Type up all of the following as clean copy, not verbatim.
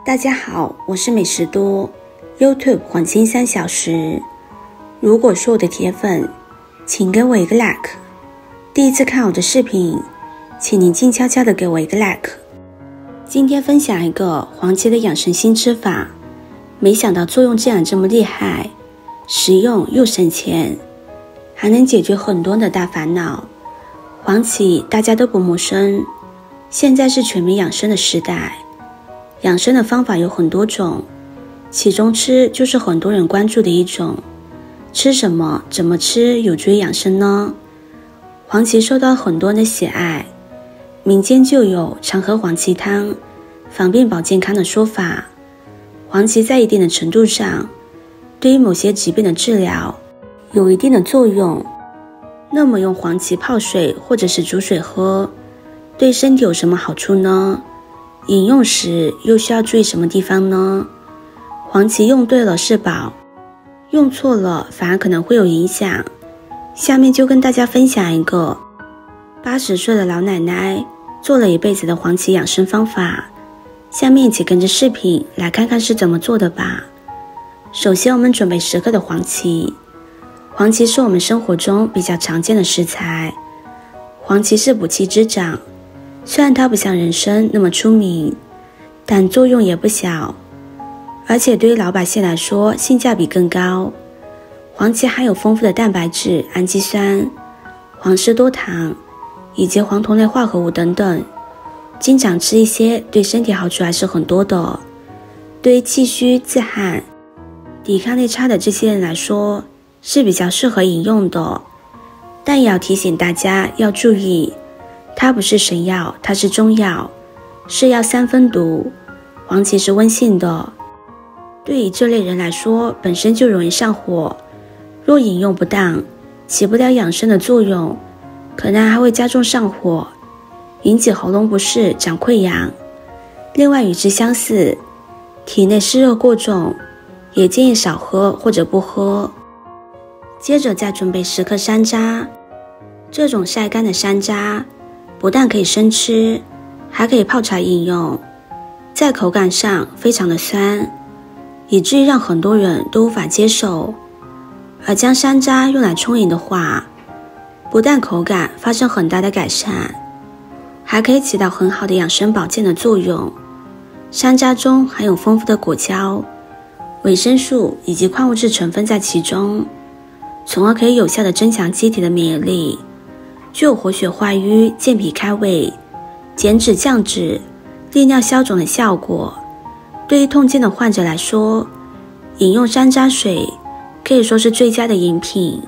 大家好，我是美食多 YouTube 黄金3小时。如果是我的铁粉，请给我一个 like。第一次看我的视频，请您静悄悄的给我一个 like。今天分享一个黄芪的养生新吃法，没想到作用竟然这么厉害，实用又省钱，还能解决很多的大烦恼。黄芪大家都不陌生，现在是全民养生的时代。养生的方法有很多种，其中吃就是很多人关注的一种。吃什么、怎么吃有助于养生呢？黄芪受到很多人的喜爱，民间就有常喝黄芪汤，方便保健康的说法。黄芪在一定的程度上，对于某些疾病的治疗有一定的作用。那么用黄芪泡水或者是煮水喝，对身体有什么好处呢？饮用时又需要注意什么地方呢？黄芪用对了是宝，用错了反而可能会有影响。下面就跟大家分享一个80岁的老奶奶做了一辈子的黄芪养生方法，下面一起跟着视频来看看是怎么做的吧。首先我们准备10克的黄芪。黄芪是我们生活中比较常见的食材，黄芪是补气之长，虽然它不像人参那么出名，但作用也不小，而且对于老百姓来说性价比更高。黄芪含有丰富的蛋白质、氨基酸、黄氏多糖以及黄酮类化合物等等，经常吃一些对身体好处还是很多的。对于气虚、自汗、抵抗力差的这些人来说是比较适合饮用的，但也要提醒大家要注意，它不是神药，它是中药，是药3分毒。黄芪是温性的，对于这类人来说本身就容易上火，若饮用不当，起不了养生的作用，可能还会加重上火，引起喉咙不适、长溃疡。另外与之相似，体内湿热过重，也建议少喝或者不喝。接着再准备10克山楂，这种晒干的山楂不但可以生吃，还可以泡茶饮用，在口感上非常的酸，以至于让很多人都无法接受。而将山楂用来冲饮的话，不但口感发生很大的改善，还可以起到很好的养生保健的作用。山楂中含有丰富的果胶、维生素以及矿物质成分在其中，从而可以有效地增强机体的免疫力，具有活血化瘀、健脾开胃、减脂降脂、利尿消肿的效果。对于痛经的患者来说，饮用山楂水可以说是最佳的饮品。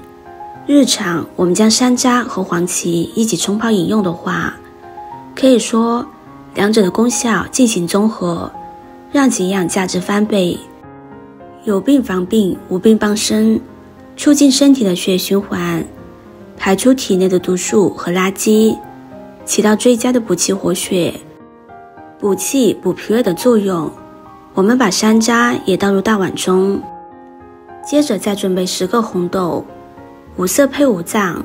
日常我们将山楂和黄芪一起冲泡饮用的话，可以说两者的功效进行综合，让其营养价值翻倍。有病防病，无病帮身，促进身体的血液循环，排出体内的毒素和垃圾，起到最佳的补气活血、补气补脾胃的作用。我们把山楂也倒入大碗中，接着再准备10克红豆，5色配5脏，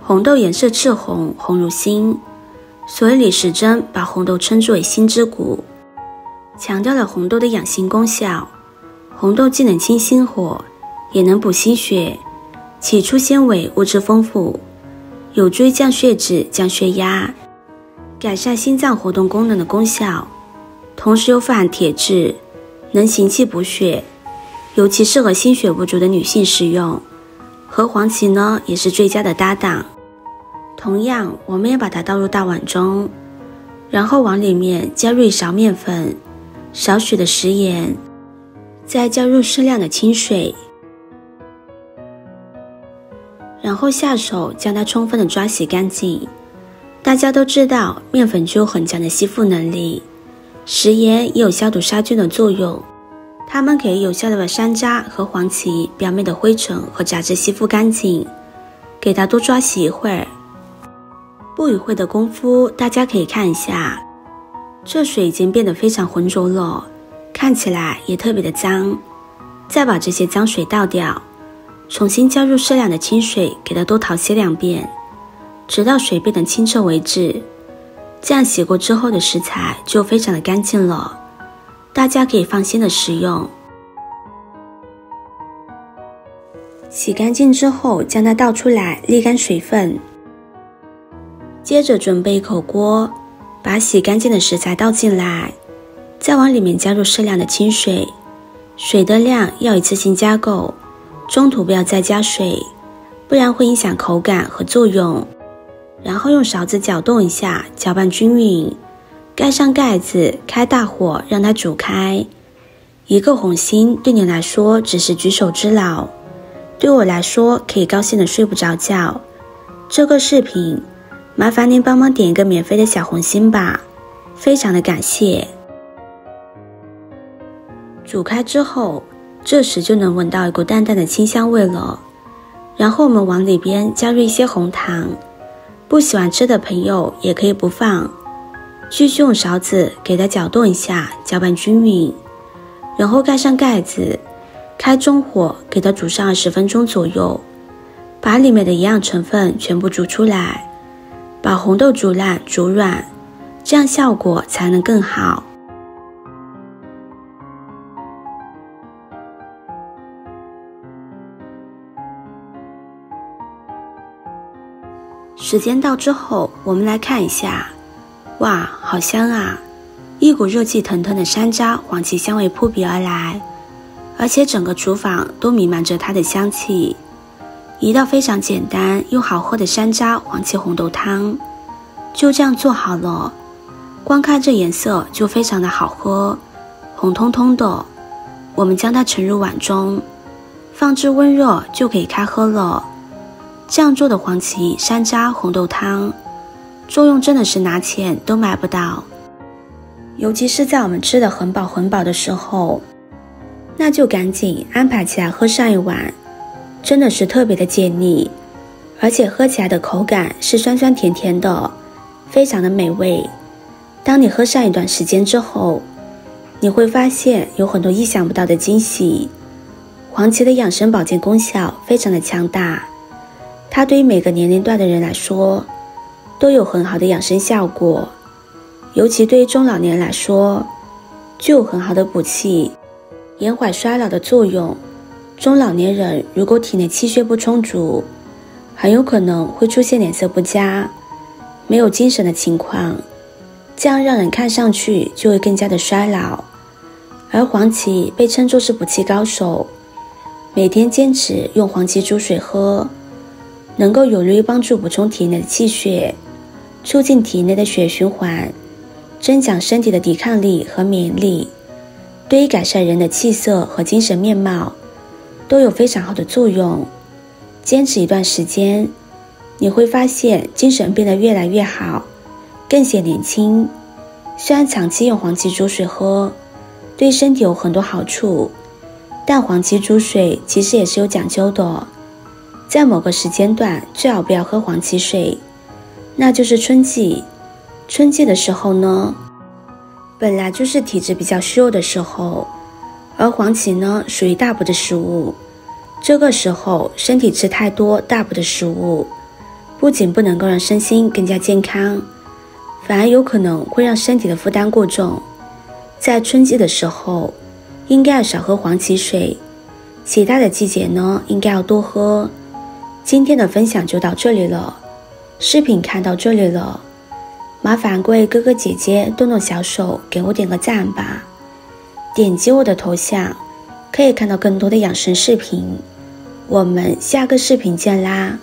红豆颜色赤红，红如心，所以李时珍把红豆称之为心之谷，强调了红豆的养心功效。红豆既能清心火，也能补心血，起初纤维物质丰富，有助于降血脂、降血压，改善心脏活动功能的功效，同时又富含铁质，能行气补血，尤其适合心血不足的女性食用。和黄芪呢也是最佳的搭档。同样我们也把它倒入大碗中，然后往里面加入1勺面粉，少许的食盐，再加入适量的清水，然后下手将它充分的抓洗干净。大家都知道面粉具有很强的吸附能力，食盐也有消毒杀菌的作用，它们可以有效的把山楂和黄芪表面的灰尘和杂质吸附干净，给它多抓洗一会儿。不一会的功夫，大家可以看一下，这水已经变得非常浑浊了，看起来也特别的脏。再把这些脏水倒掉，重新加入适量的清水，给它多淘洗2遍，直到水变得清澈为止。这样洗过之后的食材就非常的干净了。大家可以放心的食用。洗干净之后，将它倒出来沥干水分。接着准备一口锅，把洗干净的食材倒进来，再往里面加入适量的清水，水的量要一次性加够，中途不要再加水，不然会影响口感和作用。然后用勺子搅动一下，搅拌均匀，盖上盖子，开大火让它煮开。一个红心对你来说只是举手之劳，对我来说可以高兴的睡不着觉。这个视频麻烦您帮忙点一个免费的小红心吧，非常的感谢。煮开之后，这时就能闻到一股淡淡的清香味了。然后我们往里边加入一些红糖，不喜欢吃的朋友也可以不放。继续用勺子给它搅动一下，搅拌均匀，然后盖上盖子，开中火给它煮上20分钟左右，把里面的营养成分全部煮出来，把红豆煮烂煮软，这样效果才能更好。时间到之后，我们来看一下，哇，好香啊！一股热气腾腾的山楂、黄芪香味扑鼻而来，而且整个厨房都弥漫着它的香气。一道非常简单又好喝的山楂黄芪红豆汤，就这样做好了。光看这颜色就非常的好喝，红彤彤的。我们将它盛入碗中，放置温热就可以开喝了。这样做的黄芪山楂红豆汤，作用真的是拿钱都买不到。尤其是在我们吃得很饱很饱的时候，那就赶紧安排起来喝上一碗，真的是特别的解腻，而且喝起来的口感是酸酸甜甜的，非常的美味。当你喝上一段时间之后，你会发现有很多意想不到的惊喜。黄芪的养生保健功效非常的强大，它对于每个年龄段的人来说都有很好的养生效果，尤其对于中老年来说具有很好的补气延缓衰老的作用。中老年人如果体内气血不充足，很有可能会出现脸色不佳、没有精神的情况，这样让人看上去就会更加的衰老。而黄芪被称作是补气高手，每天坚持用黄芪煮水喝，能够有利于帮助补充体内的气血，促进体内的血液循环，增强身体的抵抗力和免疫力，对于改善人的气色和精神面貌都有非常好的作用。坚持一段时间，你会发现精神变得越来越好，更显年轻。虽然长期用黄芪煮水喝对身体有很多好处，但黄芪煮水其实也是有讲究的。在某个时间段最好不要喝黄芪水，那就是春季。春季的时候呢，本来就是体质比较虚弱的时候，而黄芪呢属于大补的食物。这个时候身体吃太多大补的食物，不仅不能够让身心更加健康，反而有可能会让身体的负担过重。在春季的时候应该要少喝黄芪水，其他的季节呢应该要多喝。今天的分享就到这里了，视频看到这里了，麻烦各位哥哥姐姐动动小手给我点个赞吧。点击我的头像可以看到更多的养生视频，我们下个视频见啦。